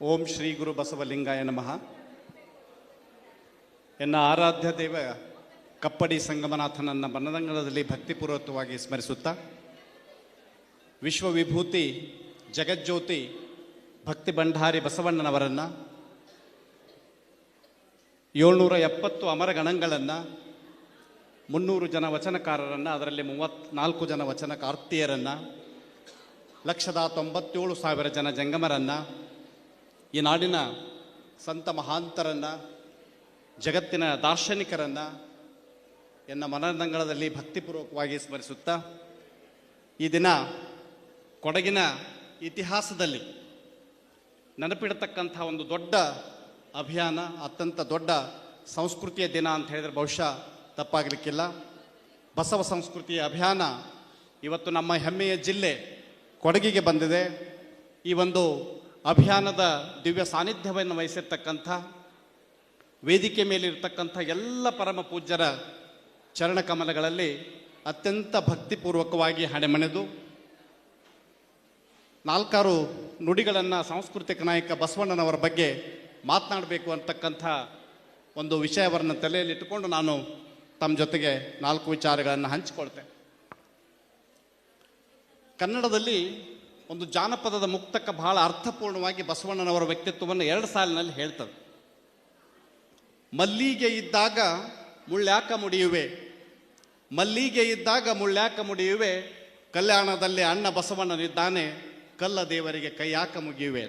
ಓಂ ಶ್ರೀ ಗುರು ಬಸವಲಿಂಗಾಯ ನಮಃ. ಎನ್ನ ಆರಾಧ್ಯ ದೇವ ಕಪ್ಪಡಿ ಸಂಗಮನಾಥನನ್ನ ಬನ್ನದಂಗಳದಲ್ಲಿ ಭಕ್ತಿಪೂರ್ವಕವಾಗಿ ಸ್ಮರಿಸುತ್ತಾ, ವಿಶ್ವವಿಭೂತಿ ಜಗಜ್ಯೋತಿ ಭಕ್ತಿ ಭಂಡಾರಿ ಬಸವಣ್ಣನವರನ್ನು 770 ಅಮರಗಣಗಳನ್ನು, 300 ಜನ ವಚನಕಾರರನ್ನು, ಅದರಲ್ಲಿ 34 ಜನ ವಚನಕಾರ್ತಿಯರನ್ನು, 1,97,000 ಜನ ಜಂಗಮರನ್ನು, ಈ ನಾಡಿನ ಸಂತ ಮಹಾಂತರನ್ನು, ಜಗತ್ತಿನ ದಾರ್ಶನಿಕರನ್ನು ಎನ್ನ ಮನದಂಗಳದಲ್ಲಿ ಭಕ್ತಿಪೂರ್ವಕವಾಗಿ ಸ್ಮರಿಸುತ್ತಾ, ಈ ದಿನ ಕೊಡಗಿನ ಇತಿಹಾಸದಲ್ಲಿ ನೆನಪಿಡತಕ್ಕಂಥ ಒಂದು ದೊಡ್ಡ ಅಭಿಯಾನ, ಅತ್ಯಂತ ದೊಡ್ಡ ಸಂಸ್ಕೃತಿಯ ದಿನ ಅಂತ ಹೇಳಿದರೆ ಬಹುಶಃ ತಪ್ಪಾಗಲಿಕ್ಕಿಲ್ಲ. ಬಸವ ಸಂಸ್ಕೃತಿಯ ಅಭಿಯಾನ ಇವತ್ತು ನಮ್ಮ ಹೆಮ್ಮೆಯ ಜಿಲ್ಲೆ ಕೊಡಗಿಗೆ ಬಂದಿದೆ. ಈ ಒಂದು ಅಭಿಯಾನದ ದಿವ್ಯ ಸಾನ್ನಿಧ್ಯವನ್ನು ವಹಿಸಿರ್ತಕ್ಕಂಥ, ವೇದಿಕೆ ಮೇಲಿರ್ತಕ್ಕಂಥ ಎಲ್ಲ ಪರಮ ಪೂಜ್ಯರ ಚರಣಕಮಲಗಳಲ್ಲಿ ಅತ್ಯಂತ ಭಕ್ತಿಪೂರ್ವಕವಾಗಿ ಹಣೆಮಣೆದು 4 ನುಡಿಗಳನ್ನು ಸಾಂಸ್ಕೃತಿಕ ನಾಯಕ ಬಸವಣ್ಣನವರ ಬಗ್ಗೆ ಮಾತನಾಡಬೇಕು ಅಂತಕ್ಕಂಥ ಒಂದು ವಿಷಯವನ್ನು ತಲೆಯಲ್ಲಿಟ್ಟುಕೊಂಡು ನಾನು ತಮ್ಮ ಜೊತೆಗೆ 4 ವಿಚಾರಗಳನ್ನು ಹಂಚಿಕೊಳ್ತೇನೆ. ಕನ್ನಡದಲ್ಲಿ ಒಂದು ಜಾನಪದದ ಮುಕ್ತಕ ಬಹಳ ಅರ್ಥಪೂರ್ಣವಾಗಿ ಬಸವಣ್ಣನವರ ವ್ಯಕ್ತಿತ್ವವನ್ನು 2 ಸಾಲಿನಲ್ಲಿ ಹೇಳ್ತದೆ. ಮಲ್ಲಿಗೆ ಇದ್ದಾಗ ಮುಳ್ಳ್ಯಾಕ ಮುಡಿಯುವೆ, ಮಲ್ಲಿಗೆ ಇದ್ದಾಗ ಮುಳ್ಳ್ಯಾಕ ಮುಡಿಯುವೆ, ಕಲ್ಯಾಣದಲ್ಲಿ ಅಣ್ಣ ಬಸವಣ್ಣನಿದ್ದಾನೆ, ಕಲ್ಲ ದೇವರಿಗೆ ಕೈಯಾಕ ಮುಗಿಯುವೆ.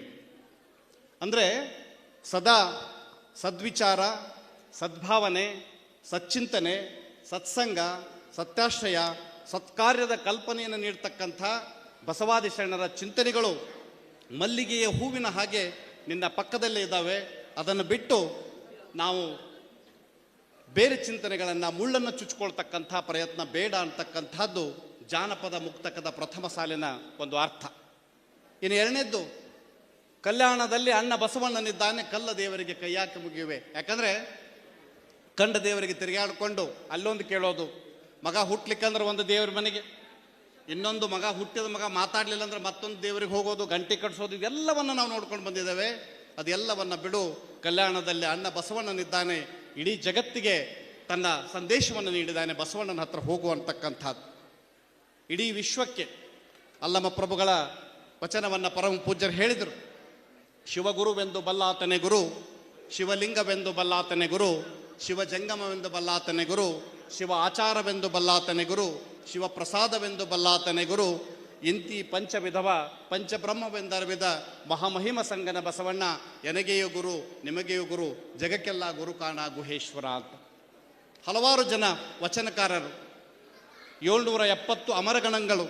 ಅಂದರೆ ಸದಾ ಸದ್ವಿಚಾರ, ಸದ್ಭಾವನೆ, ಸಚ್ಚಿಂತನೆ, ಸತ್ಸಂಗ, ಸತ್ಯಾಶ್ರಯ, ಸತ್ಕಾರ್ಯದ ಕಲ್ಪನೆಯನ್ನು ನೀಡ್ತಕ್ಕಂಥ ಬಸವಾದಿ ಶರಣರ ಚಿಂತನೆಗಳು ಮಲ್ಲಿಗೆಯ ಹೂವಿನ ಹಾಗೆ ನಿನ್ನ ಪಕ್ಕದಲ್ಲೇ ಇದ್ದಾವೆ. ಅದನ್ನು ಬಿಟ್ಟು ನಾವು ಬೇರೆ ಚಿಂತನೆಗಳನ್ನು, ಮುಳ್ಳನ್ನು ಚುಚ್ಕೊಳ್ತಕ್ಕಂಥ ಪ್ರಯತ್ನ ಬೇಡ ಅಂತಕ್ಕಂಥದ್ದು ಜಾನಪದ ಮುಕ್ತಕದ ಪ್ರಥಮ ಸಾಲಿನ ಒಂದು ಅರ್ಥ. ಇನ್ನು 2ನೇದ್ದು, ಕಲ್ಯಾಣದಲ್ಲಿ ಅಣ್ಣ ಬಸವಣ್ಣನಿದ್ದಾನೆ, ಕಲ್ಲ ದೇವರಿಗೆ ಕೈಯಾಕೆ ಮುಗಿಯುವೆ. ಯಾಕಂದರೆ ಕಂಡ ದೇವರಿಗೆ ತಿರುಗಾಡಿಕೊಂಡು ಅಲ್ಲೊಂದು ಕೇಳೋದು, ಮಗ ಹುಟ್ಲಿಕ್ಕಂದ್ರೆ ಒಂದು ದೇವ್ರ ಮನೆಗೆ, ಇನ್ನೊಂದು ಮಗ ಹುಟ್ಟಿದ ಮಗ ಮಾತಾಡಲಿಲ್ಲ ಅಂದ್ರೆ ಮತ್ತೊಂದು ದೇವರಿಗೆ ಹೋಗೋದು, ಗಂಟೆ ಕಟ್ಸೋದು, ಇವೆಲ್ಲವನ್ನು ನಾವು ನೋಡ್ಕೊಂಡು ಬಂದಿದ್ದೇವೆ. ಅದೆಲ್ಲವನ್ನು ಬಿಡು, ಕಲ್ಯಾಣದಲ್ಲಿ ಅಣ್ಣ ಬಸವಣ್ಣನಿದ್ದಾನೆ, ಇಡೀ ಜಗತ್ತಿಗೆ ತನ್ನ ಸಂದೇಶವನ್ನು ನೀಡಿದ್ದಾನೆ, ಬಸವಣ್ಣನ ಹತ್ರ ಹೋಗುವಂತಕ್ಕಂಥದ್ದು. ಇಡೀ ವಿಶ್ವಕ್ಕೆ ಅಲ್ಲಮ ಪ್ರಭುಗಳ ವಚನವನ್ನು ಪರಮ ಪೂಜ್ಯರು ಹೇಳಿದರು. ಶಿವಗುರುವೆಂದು ಬಲ್ಲಾತನೆ ಗುರು, ಶಿವಲಿಂಗವೆಂದು ಬಲ್ಲಾತನೆ ಗುರು, ಶಿವಜಂಗಮವೆಂದು ಬಲ್ಲಾತನೆ ಗುರು, ಶಿವ ಆಚಾರವೆಂದು ಬಲ್ಲಾತನೆ ಗುರು, ಶಿವಪ್ರಸಾದವೆಂದು ಬಲ್ಲಾತನೆ ಗುರು, ಇಂತಿ ಪಂಚವಿಧವ ಪಂಚಬ್ರಹ್ಮವೆಂದರವಿದ ಮಹಾಮಹಿಮ ಸಂಗನ ಬಸವಣ್ಣ, ಎನಗೆಯೂ ಗುರು ನಿಮಗೆಯೂ ಗುರು, ಜಗಕ್ಕೆಲ್ಲ ಗುರು ಕಾಣ ಗುಹೇಶ್ವರ ಅಂತ ಹಲವಾರು ಜನ ವಚನಕಾರರು, 770 ಅಮರಗಣಗಳು,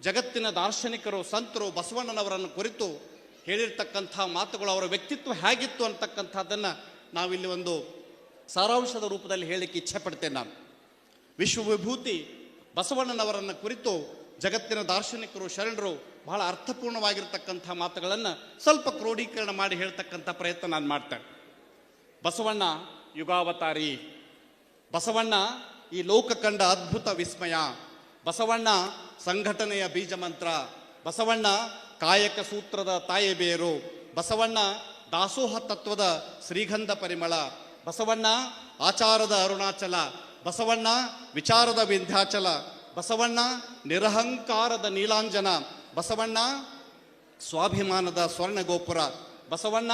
ಜಗತ್ತಿನ ದಾರ್ಶನಿಕರು, ಸಂತರು ಬಸವಣ್ಣನವರನ್ನು ಕುರಿತು ಹೇಳಿರ್ತಕ್ಕಂಥ ಮಾತುಗಳು, ಅವರ ವ್ಯಕ್ತಿತ್ವ ಹೇಗಿತ್ತು ಅಂತಕ್ಕಂಥದ್ದನ್ನು ನಾವಿಲ್ಲಿ ಒಂದು ಸಾರಾಂಶದ ರೂಪದಲ್ಲಿ ಹೇಳಲಿಕ್ಕೆ ಇಚ್ಛೆ ಪಡ್ತೇನೆ. ನಾನು ವಿಶ್ವವಿಭೂತಿ ಬಸವಣ್ಣನವರನ್ನು ಕುರಿತು ಜಗತ್ತಿನ ದಾರ್ಶನಿಕರು, ಶರಣರು ಬಹಳ ಅರ್ಥಪೂರ್ಣವಾಗಿರ್ತಕ್ಕಂಥ ಮಾತುಗಳನ್ನು ಸ್ವಲ್ಪ ಕ್ರೋಢೀಕರಣ ಮಾಡಿ ಹೇಳ್ತಕ್ಕಂಥ ಪ್ರಯತ್ನ ನಾನು ಮಾಡ್ತೇನೆ. ಬಸವಣ್ಣ ಯುಗಾವತಾರಿ, ಬಸವಣ್ಣ ಈ ಲೋಕ ಕಂಡ ಅದ್ಭುತ ವಿಸ್ಮಯ, ಬಸವಣ್ಣ ಸಂಘಟನೆಯ ಬೀಜ ಮಂತ್ರ, ಬಸವಣ್ಣ ಕಾಯಕ ಸೂತ್ರದ ತಾಯಿ ಬೇರು, ಬಸವಣ್ಣ ದಾಸೋಹ ತತ್ವದ ಶ್ರೀಗಂಧ ಪರಿಮಳ, ಬಸವಣ್ಣ ಆಚಾರದ ಅರುಣಾಚಲ, ಬಸವಣ್ಣ ವಿಚಾರದ ವಿಂಧ್ಯಾಚಲ, ಬಸವಣ್ಣ ನಿರಹಂಕಾರದ ನೀಲಾಂಜನ, ಬಸವಣ್ಣ ಸ್ವಾಭಿಮಾನದ ಸ್ವರ್ಣಗೋಪುರ, ಬಸವಣ್ಣ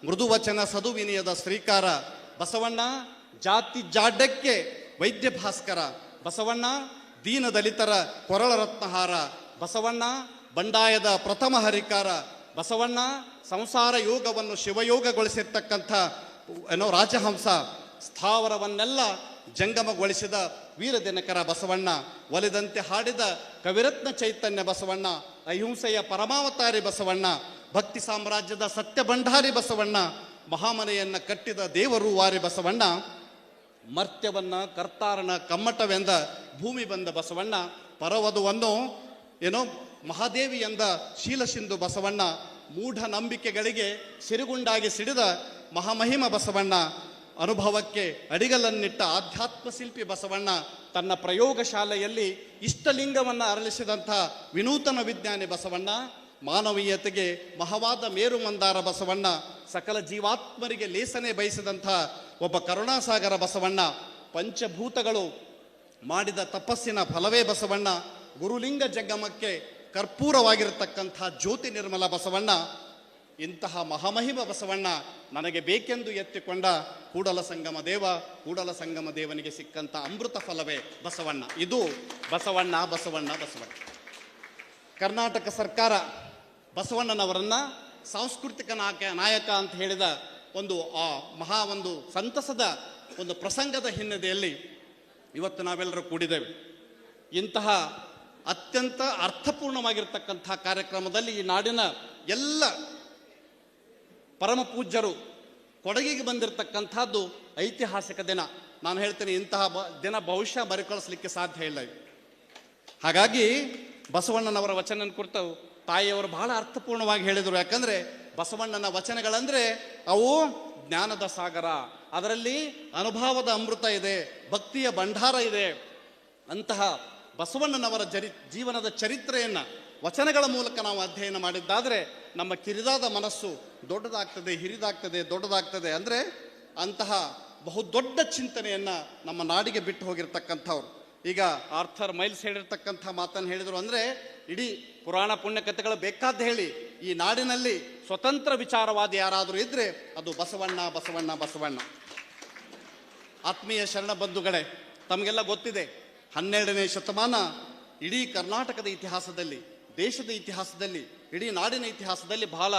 ಮೃದುವಚನ ಸದುವಿನಯದ ಶ್ರೀಕಾರ, ಬಸವಣ್ಣ ಜಾತಿ ಜಾಡ್ಯಕ್ಕೆ ವೈದ್ಯ ಭಾಸ್ಕರ, ಬಸವಣ್ಣ ದೀನ ದಲಿತರ ಕೊರಳ ರತ್ನಹಾರ, ಬಸವಣ್ಣ ಬಂಡಾಯದ ಪ್ರಥಮ ಹರಿಕಾರ, ಬಸವಣ್ಣ ಸಂಸಾರ ಯೋಗವನ್ನು ಶಿವಯೋಗಗೊಳಿಸಿರ್ತಕ್ಕಂಥ ರಾಜಹಂಸ, ಸ್ಥಾವರವನ್ನೆಲ್ಲ ಜಂಗಮಗೊಳಿಸಿದ ವೀರದಿನಕರ ಬಸವಣ್ಣ, ಒಲಿದಂತೆ ಹಾಡಿದ ಕವಿರತ್ನ ಚೈತನ್ಯ ಬಸವಣ್ಣ, ಅಹಿಂಸೆಯ ಪರಮಾವತಾರಿ ಬಸವಣ್ಣ, ಭಕ್ತಿ ಸಾಮ್ರಾಜ್ಯದ ಸತ್ಯ ಭಂಡಾರಿ ಬಸವಣ್ಣ, ಮಹಾಮನೆಯನ್ನು ಕಟ್ಟಿದ ದೇವರು ವಾರಿ ಬಸವಣ್ಣ, ಮರ್ತ್ಯವನ್ನ ಕರ್ತಾರನ ಕಮ್ಮಟವೆಂದ ಭೂಮಿ ಬಂದ ಬಸವಣ್ಣ, ಪರವಧುವನ್ನು ಮಹಾದೇವಿ ಎಂದ ಶೀಲಸಿಂಧು ಬಸವಣ್ಣ, ಮೂಢ ನಂಬಿಕೆಗಳಿಗೆ ಸಿರುಗುಂಡಾಗಿ ಸಿಡಿದ ಮಹಾಮಹಿಮ ಬಸವಣ್ಣ, ಅನುಭವಕ್ಕೆ ಅಡಿಗಲನ್ನಿಟ್ಟ ಆಧ್ಯಾತ್ಮ ಶಿಲ್ಪಿ ಬಸವಣ್ಣ, ತನ್ನ ಪ್ರಯೋಗಶಾಲೆಯಲ್ಲಿ ಇಷ್ಟಲಿಂಗವನ್ನು ಅರಳಿಸಿದಂಥ ವಿನೂತನ ವಿಜ್ಞಾನಿ ಬಸವಣ್ಣ, ಮಾನವೀಯತೆಗೆ ಮಹವಾದ ಮೇರು ಮಂದಾರ ಬಸವಣ್ಣ, ಸಕಲ ಜೀವಾತ್ಮರಿಗೆ ಲೇಸನೆ ಬಯಸಿದಂಥ ಒಬ್ಬ ಕರುಣಾಸಾಗರ ಬಸವಣ್ಣ, ಪಂಚಭೂತಗಳು ಮಾಡಿದ ತಪಸ್ಸಿನ ಫಲವೇ ಬಸವಣ್ಣ, ಗುರುಲಿಂಗ ಜಂಗಮಕ್ಕೆ ಕರ್ಪೂರವಾಗಿರತಕ್ಕಂಥ ಜ್ಯೋತಿ ನಿರ್ಮಲ ಬಸವಣ್ಣ, ಇಂತಹ ಮಹಾಮಹಿಮ ಬಸವಣ್ಣ ನನಗೆ ಬೇಕೆಂದು ಎತ್ತಿಕೊಂಡ ಕೂಡಲ ಸಂಗಮ ದೇವ, ಕೂಡಲ ಸಂಗಮ ದೇವನಿಗೆ ಸಿಕ್ಕಂಥ ಅಮೃತ ಫಲವೇ ಬಸವಣ್ಣ. ಇದು ಬಸವಣ್ಣ ಬಸವಣ್ಣ ಬಸವಣ್ಣ. ಕರ್ನಾಟಕ ಸರ್ಕಾರ ಬಸವಣ್ಣನವರನ್ನ ಸಾಂಸ್ಕೃತಿಕ ನಾಯಕ ಅಂತ ಹೇಳಿದ ಒಂದು ಒಂದು ಸಂತಸದ ಒಂದು ಪ್ರಸಂಗದ ಹಿನ್ನೆಲೆಯಲ್ಲಿ ಇವತ್ತು ನಾವೆಲ್ಲರೂ ಕೂಡಿದ್ದೇವೆ. ಇಂತಹ ಅತ್ಯಂತ ಅರ್ಥಪೂರ್ಣವಾಗಿರ್ತಕ್ಕಂಥ ಕಾರ್ಯಕ್ರಮದಲ್ಲಿ ಈ ನಾಡಿನ ಎಲ್ಲ ಪರಮ ಪೂಜ್ಯರು ಕೊಡಗಿಗೆ ಬಂದಿರತಕ್ಕಂಥದ್ದು ಐತಿಹಾಸಿಕ ದಿನ. ನಾನು ಹೇಳ್ತೇನೆ, ಇಂತಹ ದಿನ ಬಹುಶಃ ಮರುಕಳಿಸ್ಲಿಕ್ಕೆ ಸಾಧ್ಯ ಇಲ್ಲ. ಹಾಗಾಗಿ ಬಸವಣ್ಣನವರ ವಚನ ಕುರಿತು ತಾಯಿಯವರು ಬಹಳ ಅರ್ಥಪೂರ್ಣವಾಗಿ ಹೇಳಿದರು. ಯಾಕಂದ್ರೆ ಬಸವಣ್ಣನ ವಚನಗಳಂದ್ರೆ ಅವು ಜ್ಞಾನದ ಸಾಗರ, ಅದರಲ್ಲಿ ಅನುಭವದ ಅಮೃತ ಇದೆ, ಭಕ್ತಿಯ ಭಂಡಾರ ಇದೆ. ಅಂತಹ ಬಸವಣ್ಣನವರ ಜೀವನದ ಚರಿತ್ರೆಯನ್ನ ವಚನಗಳ ಮೂಲಕ ನಾವು ಅಧ್ಯಯನ ಮಾಡಿದ್ದಾದ್ರೆ ನಮ್ಮ ಕಿರಿದಾದ ಮನಸ್ಸು ದೊಡ್ಡದಾಗ್ತದೆ, ಹಿರಿದಾಗ್ತದೆ, ದೊಡ್ಡದಾಗ್ತದೆ. ಅಂದ್ರೆ ಅಂತಹ ಬಹುದೊಡ್ಡ ಚಿಂತನೆಯನ್ನ ನಮ್ಮ ನಾಡಿಗೆ ಬಿಟ್ಟು ಹೋಗಿರ್ತಕ್ಕಂಥವ್ರು. ಈಗ ಆರ್ಥರ್ ಮೈಲ್ಸ್ ಹೇಳಿರ್ತಕ್ಕಂಥ ಮಾತನ್ನು ಹೇಳಿದ್ರು. ಅಂದ್ರೆ ಇಡೀ ಪುರಾಣ ಪುಣ್ಯ ಕಥೆಗಳು ಬೇಕಾದ ಹೇಳಿ ಈ ನಾಡಿನಲ್ಲಿ ಸ್ವತಂತ್ರ ವಿಚಾರವಾದಿ ಯಾರಾದರೂ ಇದ್ರೆ ಅದು ಬಸವಣ್ಣ ಬಸವಣ್ಣ ಬಸವಣ್ಣ. ಆತ್ಮೀಯ ಶರಣ ಬಂಧುಗಳೇ, ತಮಗೆಲ್ಲ ಗೊತ್ತಿದೆ, 12ನೇ ಶತಮಾನ ಇಡೀ ಕರ್ನಾಟಕದ ಇತಿಹಾಸದಲ್ಲಿ, ದೇಶದ ಇತಿಹಾಸದಲ್ಲಿ, ಇಡೀ ನಾಡಿನ ಇತಿಹಾಸದಲ್ಲಿ ಬಹಳ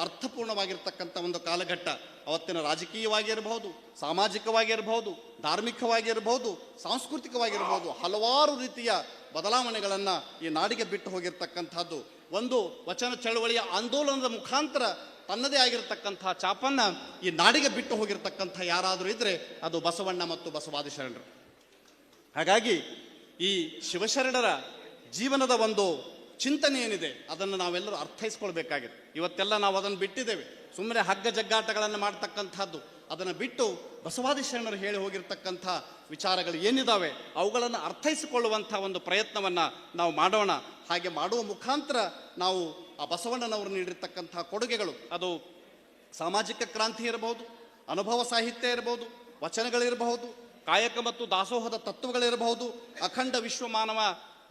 ಅರ್ಥಪೂರ್ಣವಾಗಿರ್ತಕ್ಕಂಥ ಒಂದು ಕಾಲಘಟ್ಟ. ಅವತ್ತಿನ ರಾಜಕೀಯವಾಗಿರಬಹುದು, ಸಾಮಾಜಿಕವಾಗಿರಬಹುದು, ಧಾರ್ಮಿಕವಾಗಿರಬಹುದು, ಸಾಂಸ್ಕೃತಿಕವಾಗಿರಬಹುದು, ಹಲವಾರು ರೀತಿಯ ಬದಲಾವಣೆಗಳನ್ನು ಈ ನಾಡಿಗೆ ಬಿಟ್ಟು ಹೋಗಿರ್ತಕ್ಕಂಥದ್ದು. ಒಂದು ವಚನ ಚಳವಳಿಯ ಆಂದೋಲನದ ಮುಖಾಂತರ ತನ್ನದೇ ಆಗಿರತಕ್ಕಂಥ ಚಾಪನ್ನ ಈ ನಾಡಿಗೆ ಬಿಟ್ಟು ಹೋಗಿರ್ತಕ್ಕಂಥ ಯಾರಾದರೂ ಇದ್ರೆ ಅದು ಬಸವಣ್ಣ ಮತ್ತು ಬಸವಾದಿ ಶರಣರು. ಹಾಗಾಗಿ ಈ ಶಿವಶರಣರ ಜೀವನದ ಒಂದು ಚಿಂತನೆ ಏನಿದೆ ಅದನ್ನು ನಾವೆಲ್ಲರೂ ಅರ್ಥೈಸ್ಕೊಳ್ಬೇಕಾಗಿದೆ. ಇವತ್ತೆಲ್ಲ ನಾವು ಅದನ್ನು ಬಿಟ್ಟಿದ್ದೇವೆ, ಸುಮ್ಮನೆ ಹಗ್ಗ ಜಗ್ಗಾಟಗಳನ್ನು ಮಾಡ್ತಕ್ಕಂಥದ್ದು. ಅದನ್ನು ಬಿಟ್ಟು ಬಸವಾದಿ ಶರಣರು ಹೇಳಿ ಹೋಗಿರ್ತಕ್ಕಂಥ ವಿಚಾರಗಳು ಏನಿದಾವೆ ಅವುಗಳನ್ನು ಅರ್ಥೈಸಿಕೊಳ್ಳುವಂಥ ಒಂದು ಪ್ರಯತ್ನವನ್ನ ನಾವು ಮಾಡೋಣ. ಹಾಗೆ ಮಾಡುವ ಮುಖಾಂತರ ನಾವು ಆ ಬಸವಣ್ಣನವರು ನೀಡಿರ್ತಕ್ಕಂಥ ಕೊಡುಗೆಗಳು, ಅದು ಸಾಮಾಜಿಕ ಕ್ರಾಂತಿ ಇರಬಹುದು, ಅನುಭವ ಸಾಹಿತ್ಯ ಇರಬಹುದು, ವಚನಗಳಿರಬಹುದು, ಕಾಯಕ ಮತ್ತು ದಾಸೋಹದ ತತ್ವಗಳಿರಬಹುದು, ಅಖಂಡ ವಿಶ್ವ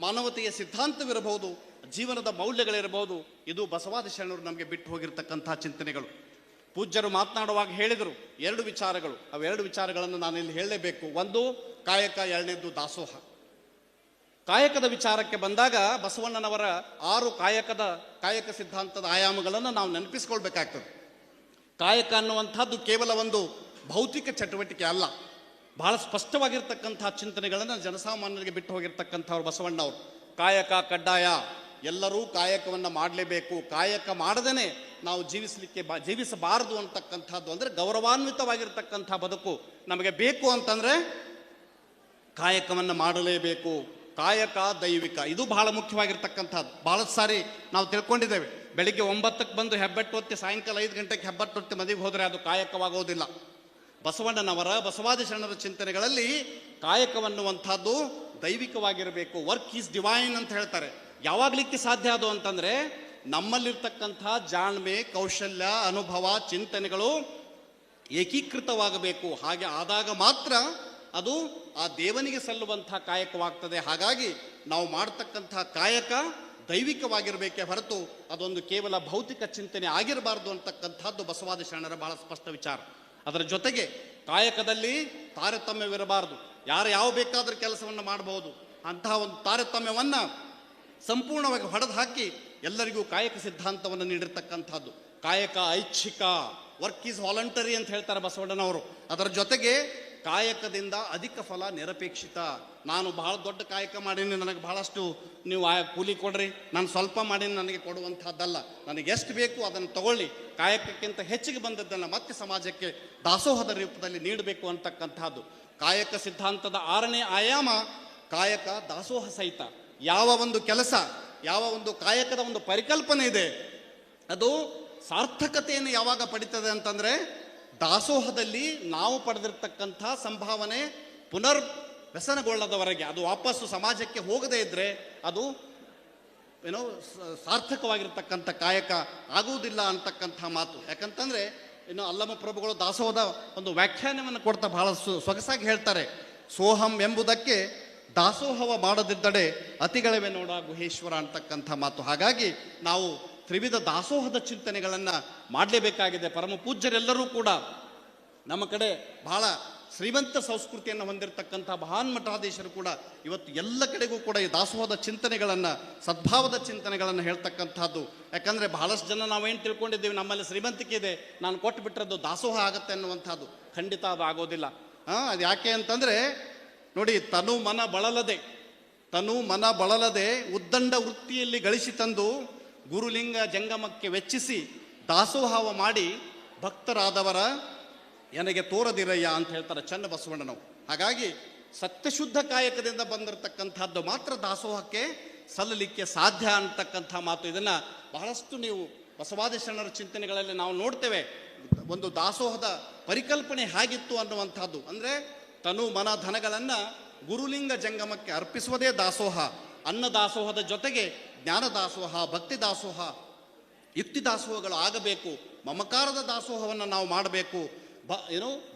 ಮಾನವತೆಯ ಸಿದ್ಧಾಂತವಿರಬಹುದು, ಜೀವನದ ಮೌಲ್ಯಗಳಿರಬಹುದು. ಇದು ಬಸವಾದಿ ಶರಣರು ನಮಗೆ ಬಿಟ್ಟು ಹೋಗಿರ್ತಕ್ಕಂಥ ಚಿಂತನೆಗಳು. ಪೂಜ್ಯರು ಮಾತನಾಡುವಾಗ ಹೇಳಿದರು 2 ವಿಚಾರಗಳು. ಅವೆರಡು ವಿಚಾರಗಳನ್ನು ನಾನು ಇಲ್ಲಿ ಹೇಳಲೇಬೇಕು. ಒಂದು ಕಾಯಕ, ಎರಡನೇದ್ದು ದಾಸೋಹ. ಕಾಯಕದ ವಿಚಾರಕ್ಕೆ ಬಂದಾಗ ಬಸವಣ್ಣನವರ 6 ಕಾಯಕ ಸಿದ್ಧಾಂತದ ಆಯಾಮಗಳನ್ನು ನಾವು ನೆನಪಿಸ್ಕೊಳ್ಬೇಕಾಗ್ತದೆ. ಕಾಯಕ ಅನ್ನುವಂಥದ್ದು ಕೇವಲ ಒಂದು ಭೌತಿಕ ಚಟುವಟಿಕೆ ಅಲ್ಲ, ಬಹಳ ಸ್ಪಷ್ಟವಾಗಿರ್ತಕ್ಕಂಥ ಚಿಂತನೆಗಳನ್ನು ಜನಸಾಮಾನ್ಯರಿಗೆ ಬಿಟ್ಟು ಹೋಗಿರ್ತಕ್ಕಂಥವ್ರು ಬಸವಣ್ಣವರು. ಕಾಯಕ ಕಡ್ಡಾಯ, ಎಲ್ಲರೂ ಕಾಯಕವನ್ನು ಮಾಡಲೇಬೇಕು, ಕಾಯಕ ಮಾಡದೇನೆ ನಾವು ಜೀವಿಸಬಾರದು ಅಂತಕ್ಕಂಥದ್ದು. ಅಂದರೆ ಗೌರವಾನ್ವಿತವಾಗಿರ್ತಕ್ಕಂಥ ಬದುಕು ನಮಗೆ ಬೇಕು ಅಂತಂದ್ರೆ ಕಾಯಕವನ್ನು ಮಾಡಲೇಬೇಕು. ಕಾಯಕ ದೈವಿಕ, ಇದು ಬಹಳ ಮುಖ್ಯವಾಗಿರ್ತಕ್ಕಂಥದ್ದು. ಬಹಳ ಸಾರಿ ನಾವು ತಿಳ್ಕೊಂಡಿದ್ದೇವೆ, ಬೆಳಿಗ್ಗೆ 9ಕ್ಕೆ ಬಂದು ಹೆಬ್ಬೆಟ್ಟು ಹೊತ್ತಿ ಸಾಯಂಕಾಲ 5 ಗಂಟೆಗೆ ಹೆಬ್ಬೆಟ್ಟು ಹೊತ್ತಿ ಮದುವೆಗೆ ಹೋದರೆ ಅದು ಕಾಯಕವಾಗೋದಿಲ್ಲ. ಬಸವಣ್ಣನವರ ಬಸವಾದಿ ಶರಣರ ಚಿಂತನೆಗಳಲ್ಲಿ ಕಾಯಕವನ್ನುವಂಥದ್ದು ದೈವಿಕವಾಗಿರಬೇಕು. ವರ್ಕ್ ಈಸ್ ಡಿವೈನ್ ಅಂತ ಹೇಳ್ತಾರೆ. ಯಾವಾಗಲಿಕ್ಕೆ ಸಾಧ್ಯ ಅದು ಅಂತಂದ್ರೆ ನಮ್ಮಲ್ಲಿರ್ತಕ್ಕಂಥ ಜಾಣ್ಮೆ, ಕೌಶಲ್ಯ, ಅನುಭವ, ಚಿಂತನೆಗಳು ಏಕೀಕೃತವಾಗಬೇಕು. ಹಾಗೆ ಆದಾಗ ಮಾತ್ರ ಅದು ಆ ದೇವನಿಗೆ ಸಲ್ಲುವಂಥ ಕಾಯಕವಾಗ್ತದೆ. ಹಾಗಾಗಿ ನಾವು ಮಾಡ್ತಕ್ಕಂಥ ಕಾಯಕ ದೈವಿಕವಾಗಿರಬೇಕೇ ಹೊರತು ಅದೊಂದು ಕೇವಲ ಭೌತಿಕ ಚಿಂತನೆ ಆಗಿರಬಾರ್ದು ಅಂತಕ್ಕಂಥದ್ದು ಬಸವಾದಿ ಶರಣರ ಬಹಳ ಸ್ಪಷ್ಟ ವಿಚಾರ. ಅದರ ಜೊತೆಗೆ ಕಾಯಕದಲ್ಲಿ ತಾರತಮ್ಯವಿರಬಾರದು. ಯಾವ ಬೇಕಾದರೂ ಕೆಲಸವನ್ನು ಮಾಡಬಹುದು. ಅಂತಹ ಒಂದು ತಾರತಮ್ಯವನ್ನ ಸಂಪೂರ್ಣವಾಗಿ ಹೊಡೆದು ಹಾಕಿ ಎಲ್ಲರಿಗೂ ಕಾಯಕ ಸಿದ್ಧಾಂತವನ್ನು ನೀಡಿರ್ತಕ್ಕಂಥದ್ದು. ಕಾಯಕ ಐಚ್ಛಿಕ, ವರ್ಕ್ ಈಸ್ ವಾಲಂಟರಿ ಅಂತ ಹೇಳ್ತಾರೆ ಬಸವಣ್ಣನವರು. ಅದರ ಜೊತೆಗೆ ಕಾಯಕದಿಂದ ಅಧಿಕ ಫಲ ನಿರಪೇಕ್ಷಿತ. ನಾನು ಬಹಳ ದೊಡ್ಡ ಕಾಯಕ ಮಾಡೀನಿ, ನನಗೆ ಬಹಳಷ್ಟು ನೀವು ಕೂಲಿ ಕೊಡ್ರಿ, ನಾನು ಸ್ವಲ್ಪ ಮಾಡೀನಿ ನನಗೆ ಕೊಡುವಂಥದ್ದಲ್ಲ. ನನಗೆ ಎಷ್ಟು ಬೇಕು ಅದನ್ನು ತಗೊಳ್ಳಿ, ಕಾಯಕಕ್ಕಿಂತ ಹೆಚ್ಚಿಗೆ ಬಂದದ್ದನ್ನು ಮತ್ತೆ ಸಮಾಜಕ್ಕೆ ದಾಸೋಹದ ರೂಪದಲ್ಲಿ ನೀಡಬೇಕು ಅಂತಕ್ಕಂಥದ್ದು. ಕಾಯಕ ಸಿದ್ಧಾಂತದ 6ನೇ ಆಯಾಮ ಕಾಯಕ ದಾಸೋಹ ಸಹಿತ. ಯಾವ ಒಂದು ಕೆಲಸ, ಯಾವ ಒಂದು ಕಾಯಕದ ಒಂದು ಪರಿಕಲ್ಪನೆ ಇದೆ ಅದು ಸಾರ್ಥಕತೆಯನ್ನು ಯಾವಾಗ ಪಡಿತದೆ ಅಂತಂದ್ರೆ ದಾಸೋಹದಲ್ಲಿ ನಾವು ಪಡೆದಿರ್ತಕ್ಕಂಥ ಸಂಭಾವನೆ ವ್ಯಸನಗೊಳ್ಳದವರೆಗೆ, ಅದು ವಾಪಸ್ಸು ಸಮಾಜಕ್ಕೆ ಹೋಗದೇ ಇದ್ರೆ ಅದು ಏನೋ ಸಾರ್ಥಕವಾಗಿರ್ತಕ್ಕಂಥ ಕಾಯಕ ಆಗುವುದಿಲ್ಲ ಅಂತಕ್ಕಂಥ ಮಾತು. ಯಾಕಂತಂದರೆ ಇನ್ನು ಅಲ್ಲಮ ಪ್ರಭುಗಳು ದಾಸೋಹದ ಒಂದು ವ್ಯಾಖ್ಯಾನವನ್ನು ಕೊಡ್ತಾ ಬಹಳ ಸೊಗಸಾಗಿ ಹೇಳ್ತಾರೆ, ಸೋಹಂ ಎಂಬುದಕ್ಕೆ ದಾಸೋಹವ ಮಾಡದಿದ್ದಡೆ ಅತಿಗಳವೇ ನೋಡ ಗುಹೇಶ್ವರ ಅಂತಕ್ಕಂಥ ಮಾತು. ಹಾಗಾಗಿ ನಾವು ತ್ರಿವಿಧ ದಾಸೋಹದ ಚಿಂತನೆಗಳನ್ನು ಮಾಡಲೇಬೇಕಾಗಿದೆ. ಪರಮ ಪೂಜ್ಯರೆಲ್ಲರೂ ಕೂಡ ನಮ್ಮ ಕಡೆ ಬಹಳ ಶ್ರೀಮಂತ ಸಂಸ್ಕೃತಿಯನ್ನು ಹೊಂದಿರತಕ್ಕಂಥ ಮಹಾನ್ ಮಠಾಧೀಶರು ಕೂಡ ಇವತ್ತು ಎಲ್ಲ ಕಡೆಗೂ ಕೂಡ ಈ ದಾಸೋಹದ ಚಿಂತನೆಗಳನ್ನು, ಸದ್ಭಾವದ ಚಿಂತನೆಗಳನ್ನು ಹೇಳ್ತಕ್ಕಂಥದ್ದು. ಯಾಕಂದರೆ ಬಹಳಷ್ಟು ಜನ ನಾವೇನು ತಿಳ್ಕೊಂಡಿದ್ದೀವಿ, ನಮ್ಮಲ್ಲಿ ಶ್ರೀಮಂತಿಕೆ ಇದೆ, ನಾನು ಕೊಟ್ಟು ಬಿಟ್ಟರದ್ದು ದಾಸೋಹ ಆಗುತ್ತೆ ಅನ್ನುವಂಥದ್ದು. ಖಂಡಿತ ಅದು ಆಗೋದಿಲ್ಲ. ಅದು ಯಾಕೆ ಅಂತಂದರೆ ನೋಡಿ, ತನು ಮನ ಬಳಲದೆ ಉದ್ದಂಡ ವೃತ್ತಿಯಲ್ಲಿ ಗಳಿಸಿ ತಂದು ಗುರುಲಿಂಗ ಜಂಗಮಕ್ಕೆ ವೆಚ್ಚಿಸಿ ದಾಸೋಹವ ಮಾಡಿ ಭಕ್ತರಾದವರ ನನಗೆ ತೋರದಿರಯ್ಯ ಅಂತ ಹೇಳ್ತಾರೆ ಚನ್ನ ಬಸವಣ್ಣನವರು. ಹಾಗಾಗಿ ಸತ್ಯಶುದ್ಧ ಕಾಯಕದಿಂದ ಬಂದಿರತಕ್ಕಂಥದ್ದು ಮಾತ್ರ ದಾಸೋಹಕ್ಕೆ ಸಲ್ಲಲಿಕ್ಕೆ ಸಾಧ್ಯ ಅಂತಕ್ಕಂಥ ಮಾತು. ಇದನ್ನು ಬಹಳಷ್ಟು ನೀವು ಬಸವಾದಿ ಶರಣರ ಚಿಂತನೆಗಳಲ್ಲಿ ನಾವು ನೋಡ್ತೇವೆ. ಒಂದು ದಾಸೋಹದ ಪರಿಕಲ್ಪನೆ ಹೇಗಿತ್ತು ಅನ್ನುವಂಥದ್ದು ಅಂದರೆ, ತನು ಮನ ಧನಗಳನ್ನು ಗುರುಲಿಂಗ ಜಂಗಮಕ್ಕೆ ಅರ್ಪಿಸುವುದೇ ದಾಸೋಹ. ಅನ್ನ ದಾಸೋಹದ ಜೊತೆಗೆ ಜ್ಞಾನ ದಾಸೋಹ, ಭಕ್ತಿ ದಾಸೋಹ, ಯುಕ್ತಿ ದಾಸೋಹಗಳು ಆಗಬೇಕು. ಮಮಕಾರದ ದಾಸೋಹವನ್ನು ನಾವು ಮಾಡಬೇಕು.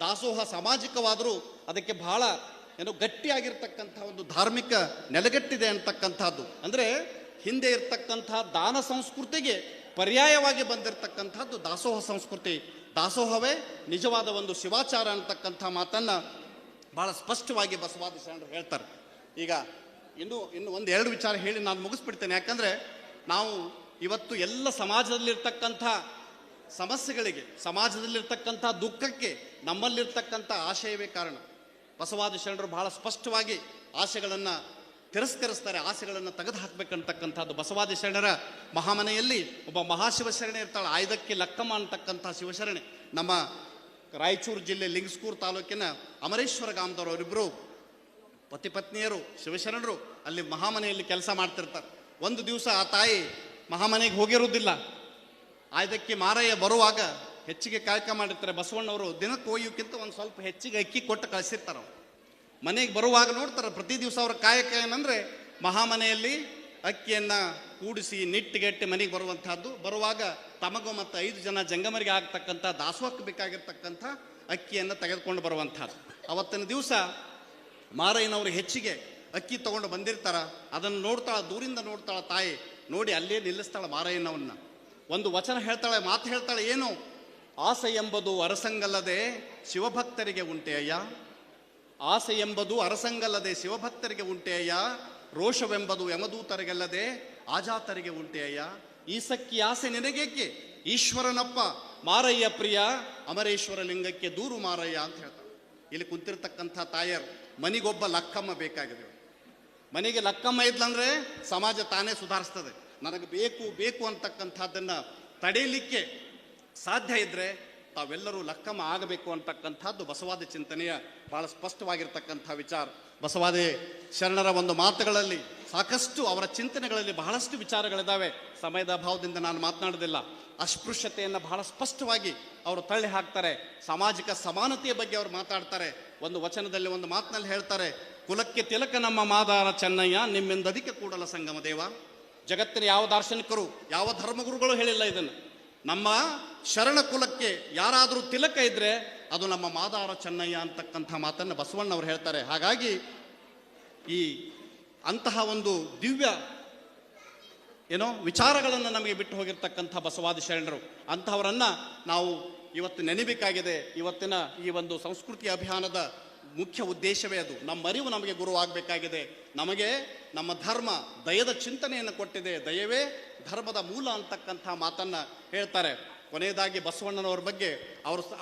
ದಾಸೋಹ ಸಾಮಾಜಿಕವಾದರೂ ಅದಕ್ಕೆ ಬಹಳ ಗಟ್ಟಿಯಾಗಿರ್ತಕ್ಕಂಥ ಒಂದು ಧಾರ್ಮಿಕ ನೆಲೆಗಟ್ಟಿದೆ ಅಂತಕ್ಕಂಥದ್ದು. ಅಂದರೆ ಹಿಂದೆ ಇರ್ತಕ್ಕಂಥ ದಾನ ಸಂಸ್ಕೃತಿಗೆ ಪರ್ಯಾಯವಾಗಿ ಬಂದಿರತಕ್ಕಂಥದ್ದು ದಾಸೋಹ ಸಂಸ್ಕೃತಿ. ದಾಸೋಹವೇ ನಿಜವಾದ ಒಂದು ಶಿವಾಚಾರ ಅಂತಕ್ಕಂಥ ಮಾತನ್ನು ಬಹಳ ಸ್ಪಷ್ಟವಾಗಿ ಬಸವಾದಿ ಶರಣರು ಹೇಳ್ತಾರೆ. ಈಗ ಇನ್ನು ಒಂದು ಎರಡು ವಿಚಾರ ಹೇಳಿ ನಾನು ಮುಗಿಸ್ಬಿಡ್ತೇನೆ. ಯಾಕಂದರೆ ನಾವು ಇವತ್ತು ಎಲ್ಲ ಸಮಾಜದಲ್ಲಿರ್ತಕ್ಕಂಥ ಸಮಸ್ಯೆಗಳಿಗೆ, ಸಮಾಜದಲ್ಲಿರ್ತಕ್ಕಂಥ ದುಃಖಕ್ಕೆ ನಮ್ಮಲ್ಲಿರ್ತಕ್ಕಂಥ ಆಶಯವೇ ಕಾರಣ. ಬಸವಾದಿ ಶರಣರು ಬಹಳ ಸ್ಪಷ್ಟವಾಗಿ ಆಶೆಗಳನ್ನು ತಿರಸ್ಕರಿಸ್ತಾರೆ, ಆಸೆಗಳನ್ನು ತೆಗೆದು ಹಾಕಬೇಕಂತಕ್ಕಂಥದ್ದು. ಬಸವಾದಿ ಶರಣರ ಮಹಾಮನೆಯಲ್ಲಿ ಒಬ್ಬ ಮಹಾಶಿವಶರಣೆ ಇರ್ತಾಳೆ, ಆಯ್ದಕ್ಕೆ ಲಕ್ಕಮ್ಮ ಅಂತಕ್ಕಂಥ ಶಿವಶರಣೆ. ನಮ್ಮ ರಾಯಚೂರು ಜಿಲ್ಲೆ ಲಿಂಗಸ್ಕೂರು ತಾಲೂಕಿನ ಅಮರೇಶ್ವರ ಗ್ರಾಮದವರು ಅವರಿಬ್ಬರು ಪತಿ ಪತ್ನಿಯರು ಶಿವಶರಣರು ಅಲ್ಲಿ ಮಹಾಮನೆಯಲ್ಲಿ ಕೆಲಸ ಮಾಡ್ತಿರ್ತಾರೆ. ಒಂದು ದಿವಸ ಆ ತಾಯಿ ಮಹಾಮನೆಗೆ ಹೋಗಿರುವುದಿಲ್ಲ. ಆಯ್ದಕ್ಕೆ ಮಾರಯ್ಯ ಬರುವಾಗ ಹೆಚ್ಚಿಗೆ ಕಾಯಕ ಮಾಡಿರ್ತಾರೆ. ಬಸವಣ್ಣವರು ದಿನಕ್ಕೆ ಒಯ್ಯೋಕ್ಕಿಂತ ಒಂದು ಸ್ವಲ್ಪ ಹೆಚ್ಚಿಗೆ ಅಕ್ಕಿ ಕೊಟ್ಟು ಕಳಿಸಿರ್ತಾರೆ. ಮನೆಗೆ ಬರುವಾಗ ನೋಡ್ತಾರೆ, ಪ್ರತಿ ದಿವಸ ಅವ್ರ ಕಾಯಕ ಏನಂದರೆ ಮಹಾಮನೆಯಲ್ಲಿ ಅಕ್ಕಿಯನ್ನು ಕೂಡಿಸಿ ನಿಟ್ಟಿಗೆಟ್ಟಿ ಮನೆಗೆ ಬರುವಂತಹದ್ದು. ಬರುವಾಗ ತಮಗೂ ಮತ್ತು 5 ಜನ ಜಂಗಮರಿಗೆ ಆಗ್ತಕ್ಕಂಥ ದಾಸೋಹಕ್ಕೆ ಬೇಕಾಗಿರ್ತಕ್ಕಂಥ ಅಕ್ಕಿಯನ್ನು ತೆಗೆದುಕೊಂಡು ಬರುವಂಥದ್ದು. ಅವತ್ತಿನ ದಿವಸ ಮಾರಯ್ಯನವರು ಹೆಚ್ಚಿಗೆ ಅಕ್ಕಿ ತಗೊಂಡು ಬಂದಿರ್ತಾರ. ಅದನ್ನು ನೋಡ್ತಾಳೆ, ದೂರಿಂದ ನೋಡ್ತಾಳೆ ತಾಯಿ. ನೋಡಿ ಅಲ್ಲೇ ನಿಲ್ಲಿಸ್ತಾಳೆ ಮಾರಯ್ಯನವನ್ನ. ಒಂದು ವಚನ ಹೇಳ್ತಾಳೆ, ಮಾತು ಹೇಳ್ತಾಳೆ, ಏನು? ಆಸೆ ಎಂಬುದು ಅರಸಂಗಲ್ಲದೆ ಶಿವಭಕ್ತರಿಗೆ ಉಂಟೆಯ್ಯ. ಆಸೆ ಎಂಬುದು ಅರಸಂಗಲ್ಲದೆ ಶಿವಭಕ್ತರಿಗೆ ಉಂಟೆಯ್ಯ. ರೋಷವೆಂಬುದು ಯಮದೂತರಿಗಲ್ಲದೆ ಆಜಾತರಿಗೆ ಉಂಟೆಯ್ಯ. ಈ ಸಕ್ಕಿ ಆಸೆ ನಿನಗೇಕೆ? ಈಶ್ವರನಪ್ಪ ಮಾರಯ್ಯ ಪ್ರಿಯ, ಅಮರೇಶ್ವರ ಲಿಂಗಕ್ಕೆ ದೂರು ಮಾರಯ್ಯ ಅಂತ ಹೇಳ್ತಾರೆ. ಇಲ್ಲಿ ಕುಂತಿರ್ತಕ್ಕಂಥ ತಾಯರು, ಮನೆಗೊಬ್ಬ ಲಕ್ಕಮ್ಮ ಬೇಕಾಗಿದೆ. ಮನೆಗೆ ಲಕ್ಕಮ್ಮ ಇದ್ಲಂದ್ರೆ ಸಮಾಜ ತಾನೇ ಸುಧಾರಿಸ್ತದೆ. ನನಗೆ ಬೇಕು ಬೇಕು ಅಂತಕ್ಕಂಥದ್ದನ್ನು ತಡೆಯಲಿಕ್ಕೆ ಸಾಧ್ಯ ಇದ್ದರೆ ತಾವೆಲ್ಲರೂ ಲಕ್ಕಮ್ಮ ಆಗಬೇಕು ಅಂತಕ್ಕಂಥದ್ದು ಬಸವಾದಿ ಚಿಂತನೆಯ ಬಹಳ ಸ್ಪಷ್ಟವಾಗಿರ್ತಕ್ಕಂಥ ವಿಚಾರ. ಬಸವಾದಿ ಶರಣರ ಒಂದು ಮಾತುಗಳಲ್ಲಿ ಸಾಕಷ್ಟು, ಅವರ ಚಿಂತನೆಗಳಲ್ಲಿ ಬಹಳಷ್ಟು ವಿಚಾರಗಳಿದ್ದಾವೆ. ಸಮಯದ ಅಭಾವದಿಂದ ನಾನು ಮಾತನಾಡೋದಿಲ್ಲ. ಅಸ್ಪೃಶ್ಯತೆಯನ್ನು ಬಹಳ ಸ್ಪಷ್ಟವಾಗಿ ಅವರು ತಳ್ಳಿ ಹಾಕ್ತಾರೆ. ಸಾಮಾಜಿಕ ಸಮಾನತೆಯ ಬಗ್ಗೆ ಅವರು ಮಾತಾಡ್ತಾರೆ. ಒಂದು ವಚನದಲ್ಲಿ, ಒಂದು ಮಾತಿನಲ್ಲಿ ಹೇಳ್ತಾರೆ, ಕುಲಕ್ಕೆ ತಿಲಕ ನಮ್ಮ ಮಾದಾರ ಚೆನ್ನಯ್ಯ, ನಿಮ್ಮಿಂದದಿಕ್ಕೆ ಕೂಡಲ ಸಂಗಮ ದೇವ. ಜಗತ್ತಿನ ಯಾವ ದಾರ್ಶನಿಕರು, ಯಾವ ಧರ್ಮಗುರುಗಳು ಹೇಳಿಲ್ಲ ಇದನ್ನು. ನಮ್ಮ ಶರಣ ಕುಲಕ್ಕೆ ಯಾರಾದರೂ ತಿಲಕ ಇದ್ರೆ ಅದು ನಮ್ಮ ಮಾದಾರ ಚೆನ್ನಯ್ಯ ಅಂತಕ್ಕಂಥ ಮಾತನ್ನು ಬಸವಣ್ಣವ್ರು ಹೇಳ್ತಾರೆ. ಹಾಗಾಗಿ ಈ ಅಂತಹ ಒಂದು ದಿವ್ಯ ವಿಚಾರಗಳನ್ನು ನಮಗೆ ಬಿಟ್ಟು ಹೋಗಿರ್ತಕ್ಕಂಥ ಬಸವಾದಿ ಶರಣರು, ಅಂತಹವರನ್ನು ನಾವು ಇವತ್ತು ನೆನಬೇಕಾಗಿದೆ. ಇವತ್ತಿನ ಈ ಒಂದು ಸಂಸ್ಕೃತಿ ಅಭಿಯಾನದ ಮುಖ್ಯ ಉದ್ದೇಶವೇ ಅದು. ನಮ್ಮ ಅರಿವು ನಮಗೆ ಗುರುವಾಗಬೇಕಾಗಿದೆ. ನಮಗೆ ನಮ್ಮ ಧರ್ಮ ದಯದ ಚಿಂತನೆಯನ್ನು ಕೊಟ್ಟಿದೆ. ದಯವೇ ಧರ್ಮದ ಮೂಲ ಅಂತಕ್ಕಂಥ ಮಾತನ್ನು ಹೇಳ್ತಾರೆ. ಕೊನೆಯದಾಗಿ ಬಸವಣ್ಣನವರ ಬಗ್ಗೆ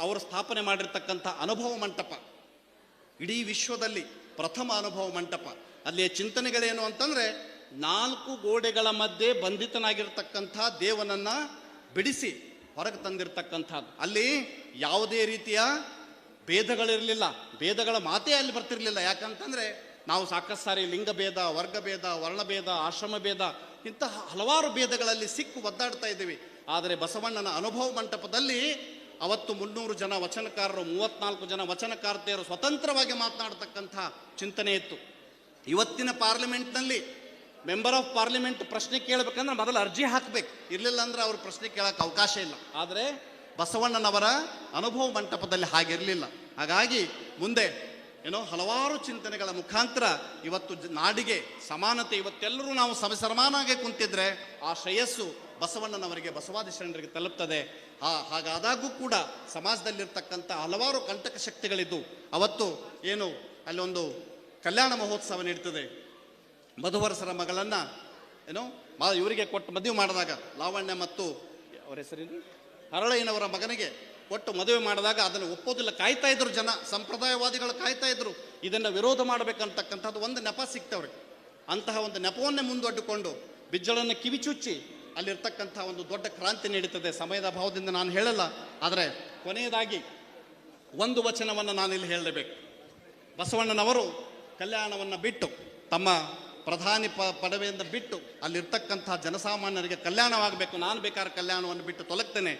ಅವರು ಸ್ಥಾಪನೆ ಮಾಡಿರ್ತಕ್ಕಂಥ ಅನುಭವ ಮಂಟಪ, ಇಡೀ ವಿಶ್ವದಲ್ಲಿ ಪ್ರಥಮ ಅನುಭವ ಮಂಟಪ. ಅಲ್ಲಿಯ ಚಿಂತನೆಗಳೇನು ಅಂತಂದರೆ, 4 ಗೋಡೆಗಳ ಮಧ್ಯೆ ಬಂಧಿತನಾಗಿರ್ತಕ್ಕಂಥ ದೇವನನ್ನು ಬಿಡಿಸಿ ಹೊರಗೆ ತಂದಿರತಕ್ಕಂಥದ್ದು. ಅಲ್ಲಿ ಯಾವುದೇ ರೀತಿಯ ಭೇದಗಳಿರಲಿಲ್ಲ, ಭೇದಗಳ ಮಾತೇ ಅಲ್ಲಿ ಬರ್ತಿರ್ಲಿಲ್ಲ. ಯಾಕಂತಂದರೆ ನಾವು ಸಾಕಷ್ಟು ಸಾರಿ ಲಿಂಗಭೇದ, ವರ್ಗಭೇದ, ವರ್ಣಭೇದ, ಆಶ್ರಮ ಭೇದ, ಇಂತಹ ಹಲವಾರು ಭೇದಗಳಲ್ಲಿ ಸಿಕ್ಕು ಒದ್ದಾಡ್ತಾ ಇದ್ದೀವಿ. ಆದರೆ ಬಸವಣ್ಣನ ಅನುಭವ ಮಂಟಪದಲ್ಲಿ ಅವತ್ತು 300 ಜನ ವಚನಕಾರರು, 34 ಜನ ವಚನಕಾರ್ತೆಯರು ಸ್ವತಂತ್ರವಾಗಿ ಮಾತನಾಡ್ತಕ್ಕಂಥ ಚಿಂತನೆ ಇತ್ತು. ಇವತ್ತಿನ ಪಾರ್ಲಿಮೆಂಟ್ನಲ್ಲಿ ಮೆಂಬರ್ ಆಫ್ ಪಾರ್ಲಿಮೆಂಟ್ ಪ್ರಶ್ನೆ ಕೇಳಬೇಕಂದ್ರೆ ಮೊದಲು ಅರ್ಜಿ ಹಾಕಬೇಕು, ಇರಲಿಲ್ಲ ಅಂದ್ರೆ ಅವ್ರ ಪ್ರಶ್ನೆ ಕೇಳಕ್ಕೆ ಅವಕಾಶ ಇಲ್ಲ. ಆದರೆ ಬಸವಣ್ಣನವರ ಅನುಭವ ಮಂಟಪದಲ್ಲಿ ಹಾಗಿರಲಿಲ್ಲ. ಹಾಗಾಗಿ ಮುಂದೆ ಹಲವಾರು ಚಿಂತನೆಗಳ ಮುಖಾಂತರ ಇವತ್ತು ನಾಡಿಗೆ ಸಮಾನತೆ, ಇವತ್ತೆಲ್ಲರೂ ನಾವು ಸಮಾನಾಗಿ ಕುಂತಿದ್ರೆ ಆ ಶ್ರೇಯಸ್ಸು ಬಸವಣ್ಣನವರಿಗೆ, ಬಸವಾದಿ ಶರಣರಿಗೆ ತಲುಪ್ತದೆ. ಹಾಗಾದಾಗೂ ಕೂಡ ಸಮಾಜದಲ್ಲಿರ್ತಕ್ಕಂಥ ಹಲವಾರು ಕಂಟಕ ಶಕ್ತಿಗಳಿದ್ದು ಅವತ್ತು ಅಲ್ಲೊಂದು ಕಲ್ಯಾಣ ಮಹೋತ್ಸವ ನಡೀತದೆ. ಮಧುವರಸರ ಮಗಳನ್ನ ಇವರಿಗೆ ಕೊಟ್ಟು ಮದುವೆ ಮಾಡಿದಾಗ, ಲಾವಣ್ಯ ಮತ್ತು ಅವರ ಹೆಸರೇನು ಹರಳಯ್ಯನವರ ಮಗನಿಗೆ ಕೊಟ್ಟು ಮದುವೆ ಮಾಡಿದಾಗ ಅದನ್ನು ಒಪ್ಪೋದಿಲ್ಲ, ಕಾಯ್ತಾ ಇದ್ರು ಜನ, ಸಂಪ್ರದಾಯವಾದಿಗಳು ಕಾಯ್ತಾ ಇದ್ರು, ಇದನ್ನು ವಿರೋಧ ಮಾಡಬೇಕಂತಕ್ಕಂಥದ್ದು ಒಂದು ನೆಪ ಸಿಕ್ತವ್ರಿಗೆ. ಅಂತಹ ಒಂದು ನೆಪವನ್ನೇ ಮುಂದೊಡ್ಡಿಕೊಂಡು ಬಿಜ್ಜಳನ್ನು ಕಿವಿಚುಚ್ಚಿ ಅಲ್ಲಿರ್ತಕ್ಕಂಥ ಒಂದು ದೊಡ್ಡ ಕ್ರಾಂತಿ ನಡೀತದೆ. ಸಮಯದ ಅಭಾವದಿಂದ ನಾನು ಹೇಳಲ್ಲ, ಆದರೆ ಕೊನೆಯದಾಗಿ ಒಂದು ವಚನವನ್ನು ನಾನಿಲ್ಲಿ ಹೇಳಲೇಬೇಕು. ಬಸವಣ್ಣನವರು ಕಲ್ಯಾಣವನ್ನು ಬಿಟ್ಟು, ತಮ್ಮ ಪ್ರಧಾನಿ ಪದವಿಯಿಂದ ಬಿಟ್ಟು ಅಲ್ಲಿರ್ತಕ್ಕಂಥ ಜನಸಾಮಾನ್ಯರಿಗೆ ಕಲ್ಯಾಣವಾಗಬೇಕು, ನಾನು ಬೇಕಾದ್ರೆ ಕಲ್ಯಾಣವನ್ನು ಬಿಟ್ಟು ತೊಲಗ್ತೇನೆ,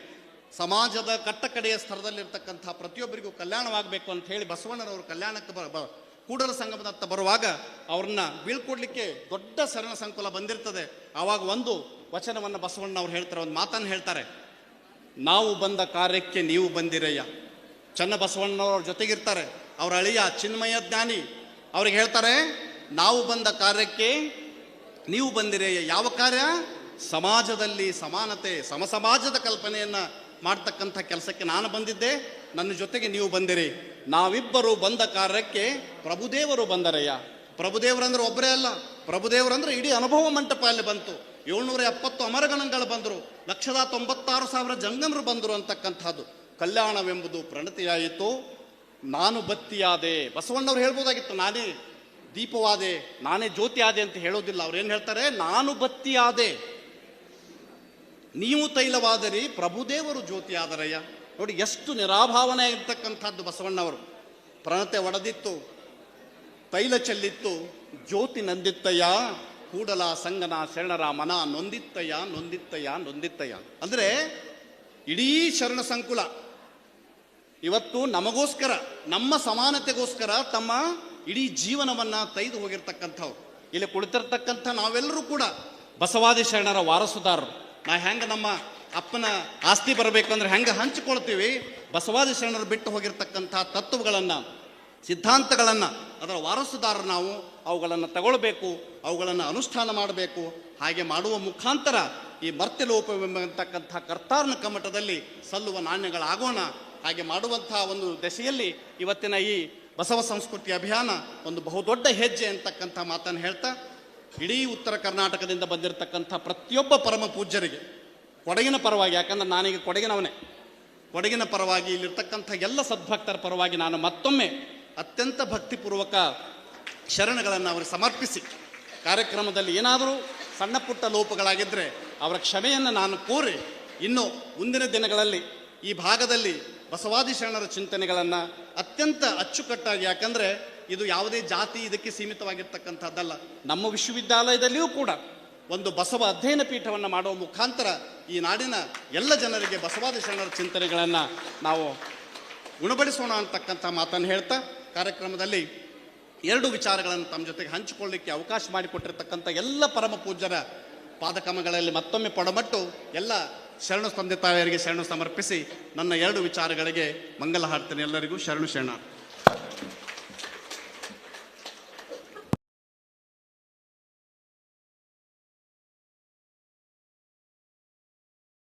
ಸಮಾಜದ ಕಟ್ಟಕಡೆಯ ಸ್ತರದಲ್ಲಿರ್ತಕ್ಕಂಥ ಪ್ರತಿಯೊಬ್ಬರಿಗೂ ಕಲ್ಯಾಣವಾಗಬೇಕು ಅಂತ ಹೇಳಿ ಬಸವಣ್ಣನವರು ಕಲ್ಯಾಣಕ್ಕೆ ಕೂಡಲ ಸಂಗಮದತ್ತ ಬರುವಾಗ ಅವ್ರನ್ನ ಬೀಳ್ಕೊಡ್ಲಿಕ್ಕೆ ದೊಡ್ಡ ಶರಣ ಸಂಕುಲ ಬಂದಿರ್ತದೆ. ಆವಾಗ ಒಂದು ವಚನವನ್ನು ಬಸವಣ್ಣವ್ರು ಹೇಳ್ತಾರೆ, ಒಂದು ಮಾತನ್ನು ಹೇಳ್ತಾರೆ, ನಾವು ಬಂದ ಕಾರ್ಯಕ್ಕೆ ನೀವು ಬಂದಿರಯ್ಯ. ಚನ್ನ ಬಸವಣ್ಣನವ್ರ ಜೊತೆಗಿರ್ತಾರೆ ಅವ್ರ ಅಳಿಯ ಚಿನ್ಮಯ ಜ್ಞಾನಿ, ಅವ್ರಿಗೆ ಹೇಳ್ತಾರೆ, ನಾವು ಬಂದ ಕಾರ್ಯಕ್ಕೆ ನೀವು ಬಂದಿರಯ್ಯ. ಯಾವ ಕಾರ್ಯ? ಸಮಾಜದಲ್ಲಿ ಸಮಾನತೆ, ಸಮಸಮಾಜದ ಕಲ್ಪನೆಯನ್ನ ಮಾಡ್ತಕ್ಕಂಥ ಕೆಲಸಕ್ಕೆ ನಾನು ಬಂದಿದ್ದೆ, ನನ್ನ ಜೊತೆಗೆ ನೀವು ಬಂದಿರಿ. ನಾವಿಬ್ಬರು ಬಂದ ಕಾರ್ಯಕ್ಕೆ ಪ್ರಭುದೇವರು ಬಂದರಯ್ಯ. ಪ್ರಭುದೇವರಂದ್ರೆ ಒಬ್ಬರೇ ಅಲ್ಲ, ಪ್ರಭುದೇವರಂದ್ರೆ ಇಡೀ ಅನುಭವ ಮಂಟಪ ಅಲ್ಲಿ ಬಂತು. 770 ಅಮರಗಣಗಳು ಬಂದರು, 196,000 ಜಂಗಮರು ಬಂದರು ಅಂತಕ್ಕಂಥದ್ದು. ಕಲ್ಯಾಣವೆಂಬುದು ಪ್ರಣತಿಯಾಯಿತು, ನಾನು ಬತ್ತಿಯಾದೆ. ಬಸವಣ್ಣವ್ರು ಹೇಳ್ಬೋದಾಗಿತ್ತು, ನಾನೇ ದೀಪವಾದೆ, ನಾನೇ ಜ್ಯೋತಿ ಆದೆ ಅಂತ ಹೇಳೋದಿಲ್ಲ. ಅವ್ರೇನು ಹೇಳ್ತಾರೆ, ನಾನು ಬತ್ತಿಯಾದೆ, ನೀವು ತೈಲವಾದರಿ, ಪ್ರಭುದೇವರು ಜ್ಯೋತಿ ಆದರಯ್ಯ. ನೋಡಿ ಎಷ್ಟು ನಿರಾಭಾವನೆ ಇರ್ತಕ್ಕಂಥದ್ದು ಬಸವಣ್ಣವರು. ಪ್ರಣತೆ ಒಡೆದಿತ್ತು, ತೈಲ ಚೆಲ್ಲಿತ್ತು, ಜ್ಯೋತಿ ನಂದಿತ್ತಯ್ಯ, ಕೂಡಲ ಸಂಗನ ಶರಣರ ಮನ ನೊಂದಿತ್ತಯ್ಯ, ನೊಂದಿತ್ತಯ್ಯ, ನೊಂದಿತ್ತಯ್ಯ. ಅಂದರೆ ಇಡೀ ಶರಣ ಸಂಕುಲ ಇವತ್ತು ನಮಗೋಸ್ಕರ, ನಮ್ಮ ಸಮಾನತೆಗೋಸ್ಕರ ತಮ್ಮ ಇಡೀ ಜೀವನವನ್ನ ತೆಗೆದು ಹೋಗಿರ್ತಕ್ಕಂಥವ್ರು. ಇಲ್ಲಿ ಕುಳಿತಿರ್ತಕ್ಕಂಥ ನಾವೆಲ್ಲರೂ ಕೂಡ ಬಸವಾದಿ ಶರಣರ ವಾರಸುದಾರರು. ಹೆಂಗೆ ನಮ್ಮ ಅಪ್ಪನ ಆಸ್ತಿ ಬರಬೇಕಂದ್ರೆ ಹೆಂಗೆ ಹಂಚಿಕೊಳ್ತೀವಿ, ಬಸವಾದಿ ಶರಣರು ಬಿಟ್ಟು ಹೋಗಿರ್ತಕ್ಕಂಥ ತತ್ವಗಳನ್ನು, ಸಿದ್ಧಾಂತಗಳನ್ನು, ಅದರ ವಾರಸುದಾರರು ನಾವು. ಅವುಗಳನ್ನು ತಗೊಳ್ಬೇಕು, ಅವುಗಳನ್ನು ಅನುಷ್ಠಾನ ಮಾಡಬೇಕು. ಹಾಗೆ ಮಾಡುವ ಮುಖಾಂತರ ಈ ಮರ್ತ್ಯಲೋಪವೆಂಬತಕ್ಕಂಥ ಕರ್ತಾರ್ನ ಕಮ್ಮಟದಲ್ಲಿ ಸಲ್ಲುವ ನಾಣ್ಯಗಳಾಗೋಣ. ಹಾಗೆ ಮಾಡುವಂತಹ ಒಂದು ದಶೆಯಲ್ಲಿ ಇವತ್ತಿನ ಈ ಬಸವ ಸಂಸ್ಕೃತಿ ಅಭಿಯಾನ ಒಂದು ಬಹುದೊಡ್ಡ ಹೆಜ್ಜೆ ಅಂತಕ್ಕಂಥ ಮಾತನ್ನು ಹೇಳ್ತಾ, ಇಡೀ ಉತ್ತರ ಕರ್ನಾಟಕದಿಂದ ಬಂದಿರತಕ್ಕಂಥ ಪ್ರತಿಯೊಬ್ಬ ಪರಮ ಪೂಜ್ಯರಿಗೆ ಕೊಡಗಿನ ಪರವಾಗಿ, ಯಾಕಂದ್ರೆ ನಾನೀಗ ಕೊಡಗಿನವನೇ, ಕೊಡಗಿನ ಪರವಾಗಿ, ಇಲ್ಲಿರ್ತಕ್ಕಂಥ ಎಲ್ಲ ಸದ್ಭಕ್ತರ ಪರವಾಗಿ ನಾನು ಮತ್ತೊಮ್ಮೆ ಅತ್ಯಂತ ಭಕ್ತಿಪೂರ್ವಕ ಶರಣಗಳನ್ನು ಅವರು ಸಮರ್ಪಿಸಿ, ಕಾರ್ಯಕ್ರಮದಲ್ಲಿ ಏನಾದರೂ ಸಣ್ಣ ಪುಟ್ಟ ಲೋಪಗಳಾಗಿದ್ದರೆ ಅವರ ಕ್ಷಮೆಯನ್ನು ನಾನು ಕೋರಿ, ಇನ್ನು ಮುಂದಿನ ದಿನಗಳಲ್ಲಿ ಈ ಭಾಗದಲ್ಲಿ ಬಸವಾದಿ ಶರಣರ ಚಿಂತನೆಗಳನ್ನು ಅತ್ಯಂತ ಅಚ್ಚುಕಟ್ಟಾಗಿ, ಯಾಕಂದರೆ ಇದು ಯಾವುದೇ ಜಾತಿ ಇದಕ್ಕೆ ಸೀಮಿತವಾಗಿರ್ತಕ್ಕಂಥದ್ದಲ್ಲ, ನಮ್ಮ ವಿಶ್ವವಿದ್ಯಾಲಯದಲ್ಲಿಯೂ ಕೂಡ ಒಂದು ಬಸವ ಅಧ್ಯಯನ ಪೀಠವನ್ನು ಮಾಡುವ ಮುಖಾಂತರ ಈ ನಾಡಿನ ಎಲ್ಲ ಜನರಿಗೆ ಬಸವಾದಿ ಶರಣರ ಚಿಂತನೆಗಳನ್ನು ನಾವು ಗುಣಪಡಿಸೋಣ ಅಂತಕ್ಕಂಥ ಮಾತನ್ನು ಹೇಳ್ತಾ, ಕಾರ್ಯಕ್ರಮದಲ್ಲಿ 2 ವಿಚಾರಗಳನ್ನು ತಮ್ಮ ಜೊತೆಗೆ ಹಂಚಿಕೊಳ್ಳಿಕ್ಕೆ ಅವಕಾಶ ಮಾಡಿಕೊಟ್ಟಿರ್ತಕ್ಕಂಥ ಎಲ್ಲ ಪರಮ ಪೂಜ್ಯರ ಪಾದಕಮಗಳಲ್ಲಿ ಮತ್ತೊಮ್ಮೆ ಪೊಡಮಟ್ಟು ಎಲ್ಲ ಶರಣು ತಂದೆ ತಾಯಿಯರಿಗೆ ಶರಣು ಸಮರ್ಪಿಸಿ ನನ್ನ 2 ವಿಚಾರಗಳಿಗೆ ಮಂಗಲ ಹಾಡ್ತೇನೆ. ಎಲ್ಲರಿಗೂ ಶರಣು ಶರಣ.